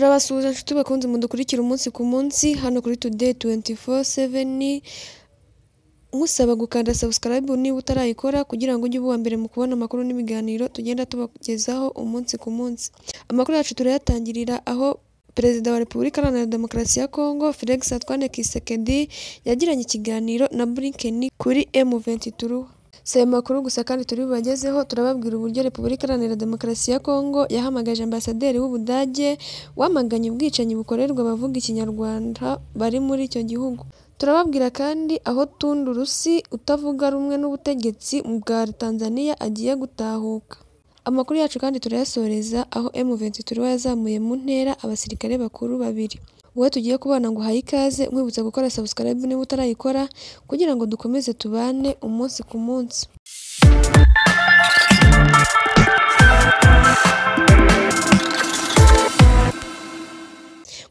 Turabasuhuza nshuti bakunze mudukurikira umunsi ku munsi hano kuri Today 24/7 musaba gukanda subscribe niba utarayikora kugira ngo ujye uba mbere mu kubona amakuru n'ibiganiro tugenda tubagezaho umunsi ku munsi. Amakuru yacu turayatangirira aho Perezida wa Repubulika Iharanira Demokarasi ya Kongo Felix Antoine Tshisekedi yagiranye ikiganiro na Blinken kuri M23. Si amakuru gusa kandi turi bubagezeho, turababwira uburyo Repubulika Iharanira Demokarasi ya Kongo yahamagaje ambasaderi w'Ubudage wamaganye ubwicanyi bukorerwa abavuga ikinyarwanda bari muri icyo gihugu. Turababwira kandi aho Tundu Lissu utavuga rumwe n'ubutegetsi bwa Tanzania agiye gutahuka. Amakuru yacu kandi turayasoreza aho M23 yazamuye mu ntera abasirikare bakuru babiri. Wowe tugiye kubana ngo uhaye ikaze, nkwibutsa gukora subscribe niba utarayikora kugira ngo dukomeze tubane umunsi ku munsi.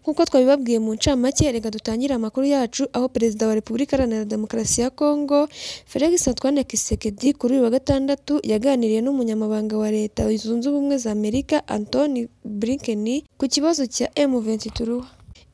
Nkuko twabibabwiye mu ncamake, reka dutangire amakuru yacu aho Perezida wa Repubulika Iharanira Demokarasi ya Kongo Felix Antoine Tshisekedi kuri uyu wa gatandatu yaganiriye n'umunyamabanga wa Leta Zunze Ubumwe za Amerika Antony Blinken ku kibazo cya M23.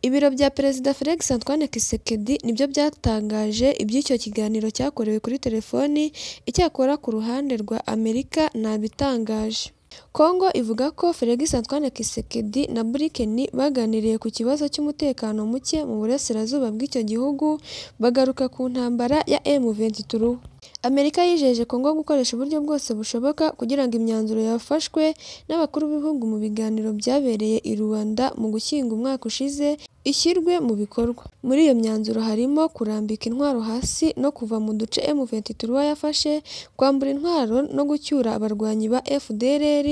Ibiro bya Perezida Felix Antoine Tshisekedi nibyo byatangaje iby'icyo kiganiro cyakorewe kuri telefoni, icyakora ku ruhande rwa Amerika ntabitangaje. Kongo ivuga ko Felix Antoine Tshisekedi na Blinken baganiriye ku kibazo cy'umutekano muke mu burasirazuba bw'icyo gihugu, bagaruka ku ntambara ya M23. Amerika yijeje Kongo gukoresha uburyo bwose bushoboka kugira ngo imyanzuro yafashwe n'abakuru b'ibihugu mu biganiro byabereye i Rwanda mu Gushyingo umwaka ushize ishyirwe mu bikorwa. Muri iyo myanzuro harimo kurambika intwaro hasi no kuva mu duce M23 yafashe, kwambura intwaro no gucyura abarwanyi ba FDLR,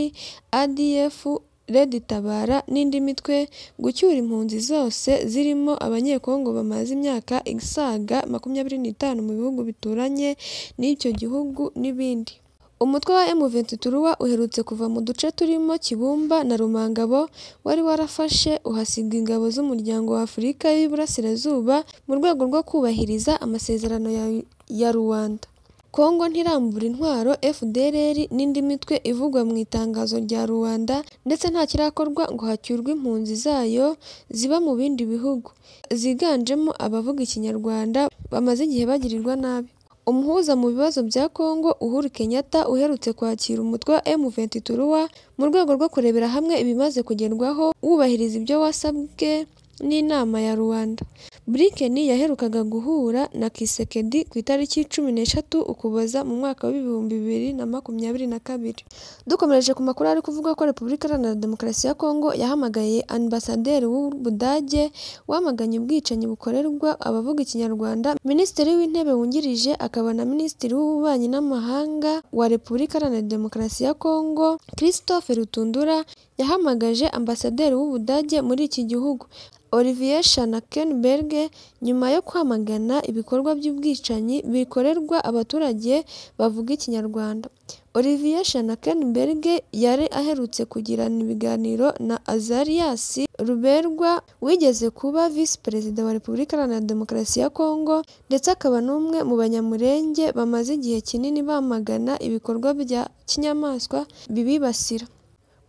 ADF, Red Tabara n'indi mitwe, gucyura impunzi zose zirimo abanyekongo bamaze imyaka isaga 25 mu bihugu bituranye n'icyo gihugu n'ibindi. Umutwe wa M23 uherutse kuva mu duce turimo Kibumba na Rumangabo wari warafashe uhasiga ingabo z'umuryango wa Afurika y'Iburasirazuba mu rwego rwo kubahiriza amasezerano ya Rwanda. Kongo ntirambura intwaro FDLR n'indi mitwe ivugwa mu itangazo rya Rwanda, ndetse nta kirakorwa ngo hacyurwe impunzi zayo ziba mu bindi bihugu ziganjemo abavuga ikinyarwanda bamaze igihe bagirirwa nabi. Umuhuza mu bibazo bya Kongo Uhuru Kenyatta uherutse kwakira umutwe wa M23 mu rwego rwo kurebera hamwe ibimaze kugerwaho wubahiriza ibyo wasabwe n'inama ya Rwanda. Blinken yaherukaga guhura na Tshisekedi ku itariki 13 Ukuboza mu mwaka wa 2022. Dukomereje ku makuru ari kuvuga ko Repubulika Iharanira Demokarasi ya Kongo yahamagaye ambasaderi w'Ubudage wamaganye ubwicanyi bukorerwa abavuga ikinyarwanda. Minisitiri w'Intebe wungirije akaba na Minisitiri w'Ububanyi n'Amahanga wa Repubulika Iharanira Demokarasi ya Kongo Christophe Rutundura yahamagaje ambasaderi w'Ubudage muri iki gihugu Olivier Schnarrenberg nyuma yo kwamagana ibikorwa by'ubwicanyi bikorerwa abaturage bavuga ikinyarwanda. Olivier Schnarrenberg yari aherutse kugirana ibiganiro na Azarias Ruberwa wigeze kuba Vice Perezida wa Repubulika Iharanira Demokarasi ya Kongo, ndetse akaba n'umwe mu banyamurenge bamaze igihe kinini bamagana ibikorwa bya kinyamaswa bibibasira.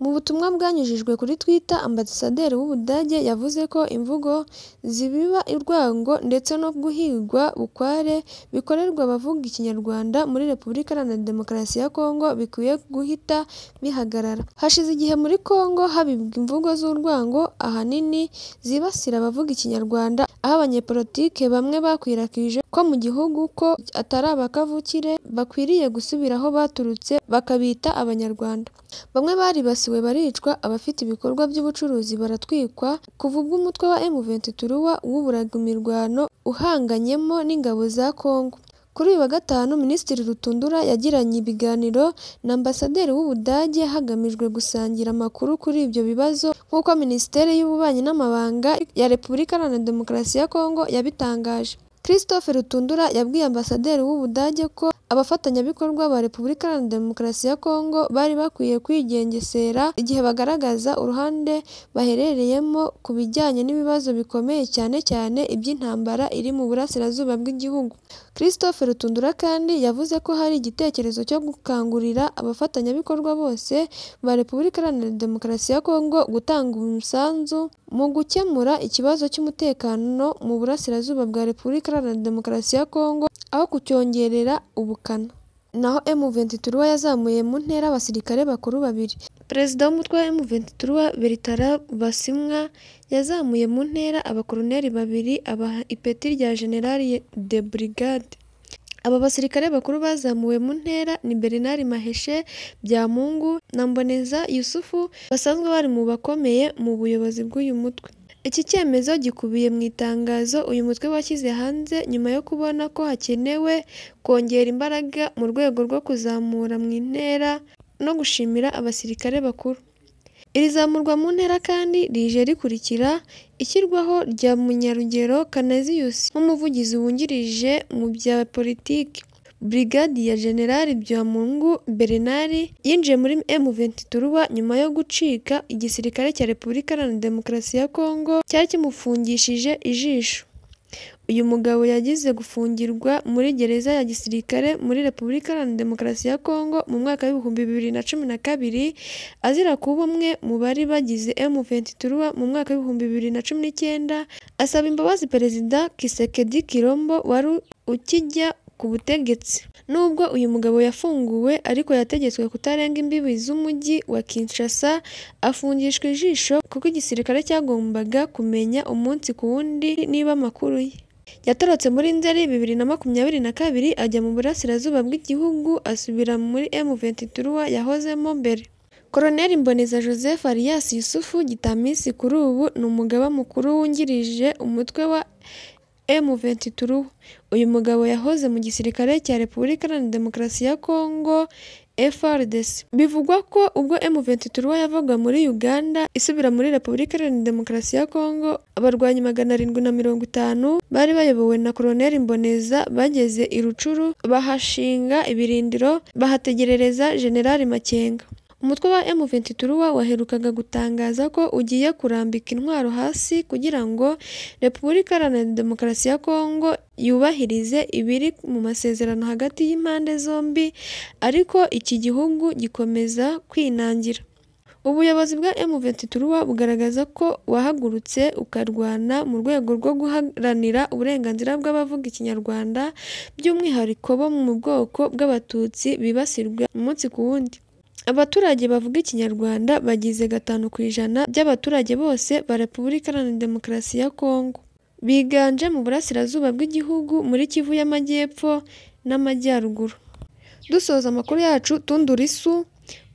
Mu butumwa bwanyujijwe kuri Twitter, ambasaderi w'Ubudage yavuze ko imvugo zibiba urwango ndetse no guhigwa bukware bikorerwa abavuga ikinyarwanda muri Repubulika Iharanira Demokarasi ya Kongo bikwiye guhita bihagarara. Hashize igihe muri Kongo habibwa imvugo z'urwango ahanini zibasira abavuga ikinyarwanda, aho abanyepolitike bamwe bakwirakwije ko mu gihugu ko atari abakavukire bakwiriye gusubira aho baturutse bakabita abanyarwanda. Bamwe baribasiwe baricwa, abafite ibikorwa by'ubucuruzi baratwikwa kuva ubwo umutwe wa M23 wuburaga imirwano uhanganyemo n'ingabo za Kongo. Kuri uyu wa gatanu, Minisitiri Rutundura yagiranye ibiganiro na ambasaderi w'Ubudage hagamijwe gusangira amakuru kuri ibyo bibazo, nk'uko Minisiteri y'Ububanyi n'Amabanga ya Repubulika Iharanira Demokarasi ya Kongo yabitangaje. Christophe Rutundura yabwiye ambasaderi w'Ubudage ko abafatanyabikorwa ba Repubulika Iharanira Demokarasi ya Kongo bari bakwiye kwigengesera igihe bagaragaza uruhande baherereyemo ku bijyanye n'ibibazo bikomeye cyane cyane iby'intambara iri mu burasirazuba bw'igihugu. Christophe Rutundura kandi yavuze ko hari igitekerezo cyo gukangurira abafatanyabikorwa bose ba Repubulika Iharanira Demokarasi ya Kongo gutanga umusanzu mu gukemura ikibazo cy'umutekano mu burasirazuba bwa Repubulika Iharanira Demokarasi ya Kongo aho kucyongerera ubukana. Naho M23 yazamuye mu ntera abasirikare bakuru babiri. Perezida w'umutwe wa M23 Bertrand Bisimwa yazamuye mu ntera abakoloneli babiri abaha ipeti rya General de Brigade. Aba basirikare bakuru bazamuwe mu ntera ni Bernard Maheshe Byamungu na Mboneza Yusufu basanzwe bari mu bakomeye mu buyobozi bw'uyu mutwe. Iki cyemezo gikubiye mu itangazo uyu mutwe washyize hanze nyuma yo kubona ko hakenewe kongera imbaraga mu rwego rwo kuzamura mu ntera no gushimira abasirikare bakuru. Iri zamurwa mu ntera kandi rije rikurikira ishyirwaho rya Munyarugero Canisius nk'umuvugizi wungirije mu bya politiki. Brigadier General Byamungu Bernard yinjiye muri M23 nyuma yo gucika igisirikare cya Repubulika Iharanira Demokarasi ya Kongo cyari kimufungishije ijisho. Uyu mugabo yagize gufungirwa muri gereza ya gisirikare muri Repubulika Iharanira Demokarasi ya Kongo mu mwaka w'ibihumbi 2012 azira kuba umwe mu bari bagize M23 mu mwaka w'ibihumbi 2019 asaba imbabazi Perezida Kisekedi Kirombo wari ukijya ku butegetsi. Nubwo uyu mugabo yafunguwe ariko yategetswe kutarenga imbibi z'umujyi wa Kinshasa, afungishwa ijisho kuko igisirikare cyagombaga kumenya umunsi ku wundi niba amakuru ye. Yatorotse muri Nzeri 2022 ajya mu burasirazuba bw'igihugu asubira muri M23 yahozemo mbere. Colonel Mboneza Joseph Alias Yusufu Gitamisi kuri ubu ni umugaba mukuru wungirije umutwe wa M23. Uyu mugabo yahoze mu gisirikare cya Repubulika Iharanira Demokarasi ya Kongo FARDC. Bivugwa ko ubwo M23 yavaga muri Uganda isubira muri Repubulika Iharanira Demokarasi ya Kongo, abarwanyi 750 bari bayobowe na Colonel Mboneza bageze i Rucuru bahashinga ibirindiro bahategerereza General Makenga. Umutwe wa M23 waherukaga gutangaza ko ugiye kurambika intwaro hasi kugira ngo Repubulika Iharanira Demokarasi ya Kongo yubahirize ibiri mu masezerano hagati y'impande zombi, ariko iki gihugu gikomeza kwinangira. Ubuyobozi bwa M23 bugaragaza ko wahagurutse ukarwana mu rwego rwo guharanira uburenganzira bw'abavuga Ikinyarwanda, by'umwihariko bo mu bwoko bw'Abatutsi bibasirwa umunsi ku wundi. Abaturage bavuga Ikinyarwanda bagize 5% by'abaturage bose ba Repubulika Iharanira Demokarasi ya Kongo. Biganje mu burasirazuba bw'igihugu muri Kivu y'Amajyepfo n'Amajyaruguru. Dusoza amakuru yacu, Tundu Lissu,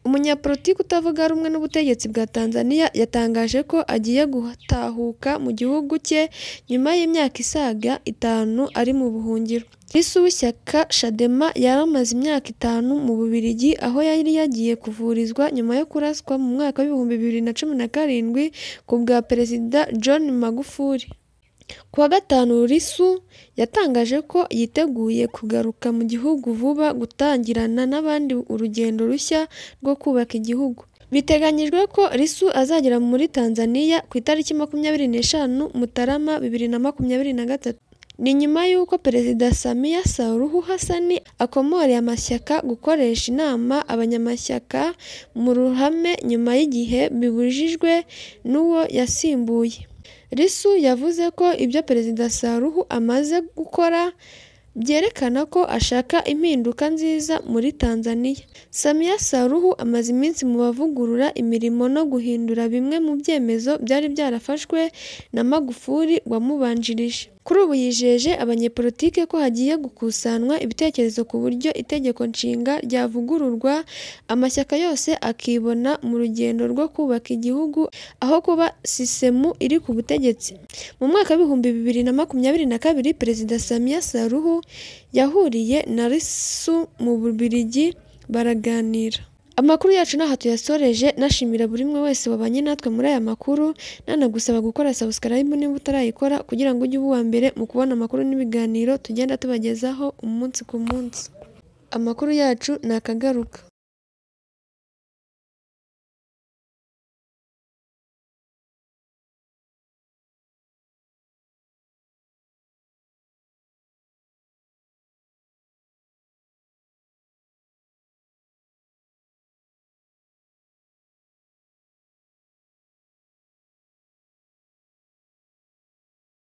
umunyapolitiki utavuga rumwe n'ubutegetsi bwa Tanzania, yatangaje ko agiye gutahuka mu gihugu cye nyuma y'imyaka isaga 5 ari mu buhungiro. Lissu w'ishyaka Chadema yaramaze imyaka 5 mu Bubiligi aho yari yagiye kuvurizwa nyuma yo kuraswa mu mwaka w'ibihumbi 2017 ku bwa Perezida John Magufuli. Kuwa gatanu Lissu yatangaje ko yiteguye kugaruka mu gihugu vuba gutangirana n'abandi urugendo rushya rwo kubaka igihugu. Biteganyijwe ko Lissu azagera muri Tanzania ku itariki 25 Mutarama 2023. Ni nyuma y'uko Perezida Samia Suluhu Hassan akomoreye amashyaka gukoresha inama abanyamashyaka mu ruhame nyuma y'igihe bibujijwe n'uwo yasimbuye. Lissu yavuze ko ibyo Perezida Suluhu amaze gukora byerekana ko ashaka impinduka nziza muri Tanzania. Samia Suluhu amaze iminsi mu bavugurura imirimo no guhindura bimwe mu byemezo byari byarafashwe na Magufuli wamubanjirije. Kuri ubu yijeje abanyepolitike ko hagiye gukusanwa ibitekerezo ku buryo itegeko nshinga ryavugururwa, amashyaka yose akibona mu rugendo rwo kubaka igihugu aho kuba sisemu iri ku butegetsi. Mu mwaka w'ibihumbi 2022 Perezida Samia Suluhu yahuriye na Lissu mu Bubiligi baraganira. Amakuru yacu naha tuyasoreje, nashimira buri umwe wese wabanye natwe muri aya makuru, nanagusaba gukora subscribe niba utarayikora kugira ngo ujye uba mbere mu kubona amakuru n'ibiganiro tugenda tubagezaho umunsi ku munsi. Amakuru yacu nakagaruka.